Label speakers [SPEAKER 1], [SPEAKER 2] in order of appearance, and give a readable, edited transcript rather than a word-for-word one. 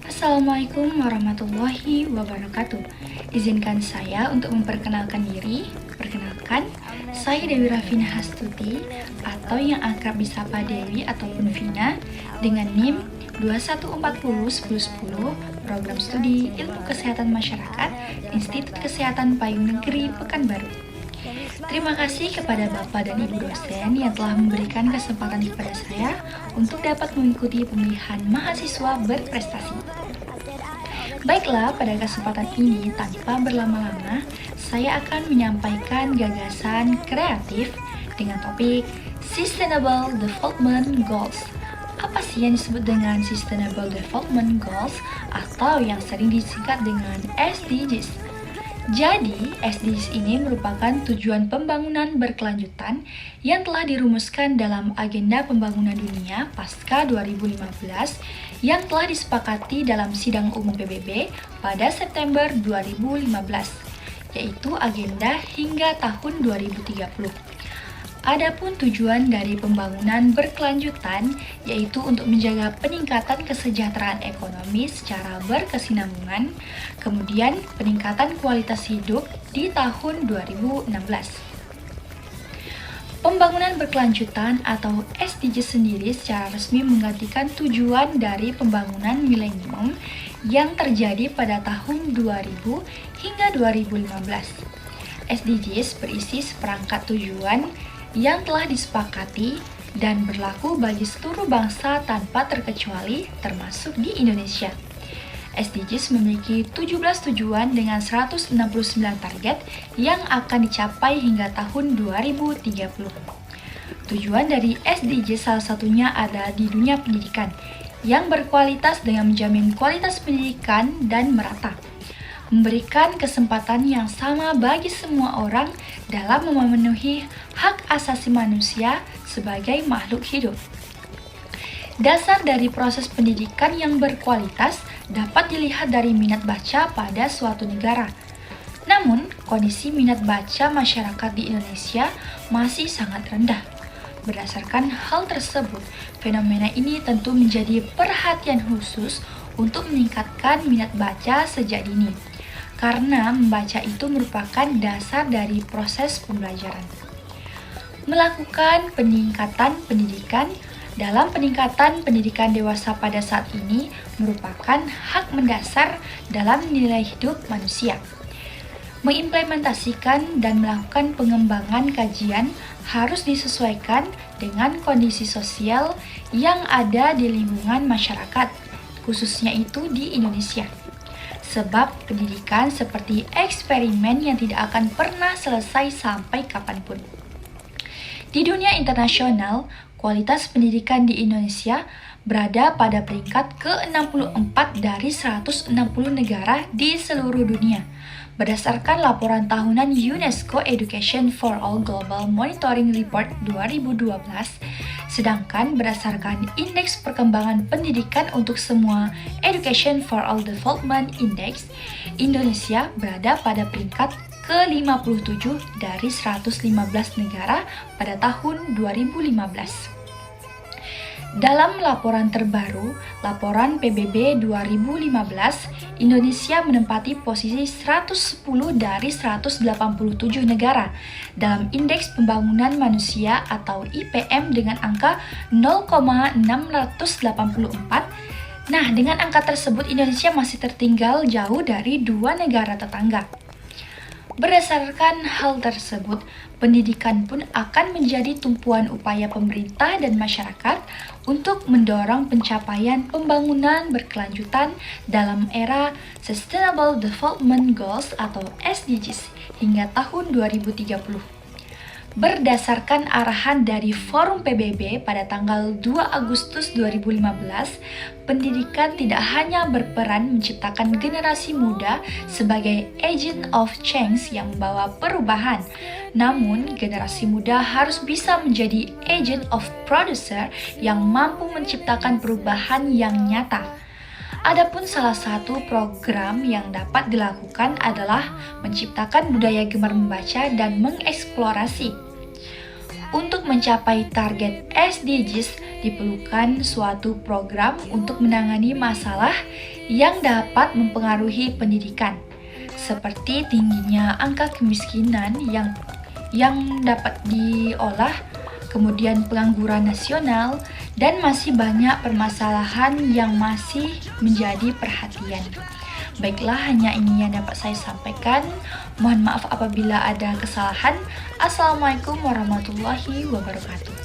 [SPEAKER 1] Assalamualaikum warahmatullahi wabarakatuh. Izinkan saya untuk memperkenalkan diri. Perkenalkan, saya Dewi Rafina Hastuti atau yang akrab disapa Dewi ataupun Vina dengan NIM 21401010 Program Studi Ilmu Kesehatan Masyarakat Institut Kesehatan Payung Negeri Pekanbaru. Terima kasih kepada Bapak dan Ibu dosen yang telah memberikan kesempatan kepada saya untuk dapat mengikuti pemilihan mahasiswa berprestasi. Baiklah, pada kesempatan ini tanpa berlama-lama, saya akan menyampaikan gagasan kreatif dengan topik Sustainable Development Goals. Apa sih yang disebut dengan Sustainable Development Goals atau yang sering disingkat dengan SDGs? Jadi, SDGs ini merupakan tujuan pembangunan berkelanjutan yang telah dirumuskan dalam Agenda Pembangunan Dunia pasca 2015 yang telah disepakati dalam Sidang Umum PBB pada September 2015, yaitu agenda hingga tahun 2030. Adapun tujuan dari pembangunan berkelanjutan yaitu untuk menjaga peningkatan kesejahteraan ekonomi secara berkesinambungan, kemudian peningkatan kualitas hidup di tahun 2016. Pembangunan berkelanjutan atau SDGs sendiri secara resmi menggantikan tujuan dari pembangunan milenium yang terjadi pada tahun 2000 hingga 2015. SDGs berisi seperangkat tujuan yang telah disepakati dan berlaku bagi seluruh bangsa tanpa terkecuali termasuk di Indonesia. SDGs memiliki 17 tujuan dengan 169 target yang akan dicapai hingga tahun 2030. Tujuan dari SDGs salah satunya ada di dunia pendidikan yang berkualitas dengan menjamin kualitas pendidikan dan merata, memberikan kesempatan yang sama bagi semua orang dalam memenuhi hak asasi manusia sebagai makhluk hidup. Dasar dari proses pendidikan yang berkualitas dapat dilihat dari minat baca pada suatu negara. Namun, kondisi minat baca masyarakat di Indonesia masih sangat rendah. Berdasarkan hal tersebut, fenomena ini tentu menjadi perhatian khusus untuk meningkatkan minat baca sejak dini, karena membaca itu merupakan dasar dari proses pembelajaran. Melakukan peningkatan pendidikan dalam peningkatan pendidikan dewasa pada saat ini merupakan hak mendasar dalam nilai hidup manusia. Mengimplementasikan dan melakukan pengembangan kajian harus disesuaikan dengan kondisi sosial yang ada di lingkungan masyarakat, khususnya itu di Indonesia. Sebab pendidikan seperti eksperimen yang tidak akan pernah selesai sampai kapanpun. Di dunia internasional, kualitas pendidikan di Indonesia berada pada peringkat ke-64 dari 160 negara di seluruh dunia. Berdasarkan laporan tahunan UNESCO Education for All Global Monitoring Report 2012, sedangkan berdasarkan Indeks Perkembangan Pendidikan untuk Semua Education for All Development Index, Indonesia berada pada peringkat ke-57 dari 115 negara pada tahun 2015. Dalam laporan terbaru, laporan PBB 2015, Indonesia menempati posisi 110 dari 187 negara dalam Indeks Pembangunan Manusia atau IPM dengan angka 0,684. Nah, dengan angka tersebut Indonesia masih tertinggal jauh dari dua negara tetangga. Berdasarkan hal tersebut, pendidikan pun akan menjadi tumpuan upaya pemerintah dan masyarakat untuk mendorong pencapaian pembangunan berkelanjutan dalam era Sustainable Development Goals atau SDGs hingga tahun 2030. Berdasarkan arahan dari Forum PBB pada tanggal 2 Agustus 2015, pendidikan tidak hanya berperan menciptakan generasi muda sebagai agent of change yang membawa perubahan, namun generasi muda harus bisa menjadi agent of producer yang mampu menciptakan perubahan yang nyata. Adapun salah satu program yang dapat dilakukan adalah menciptakan budaya gemar membaca dan mengeksplorasi. Untuk mencapai target SDGs, diperlukan suatu program untuk menangani masalah yang dapat mempengaruhi pendidikan, seperti tingginya angka kemiskinan yang dapat diolah, kemudian pengangguran nasional, dan masih banyak permasalahan yang masih menjadi perhatian. Baiklah, hanya ini yang dapat saya sampaikan. Mohon maaf apabila ada kesalahan. Assalamualaikum warahmatullahi wabarakatuh.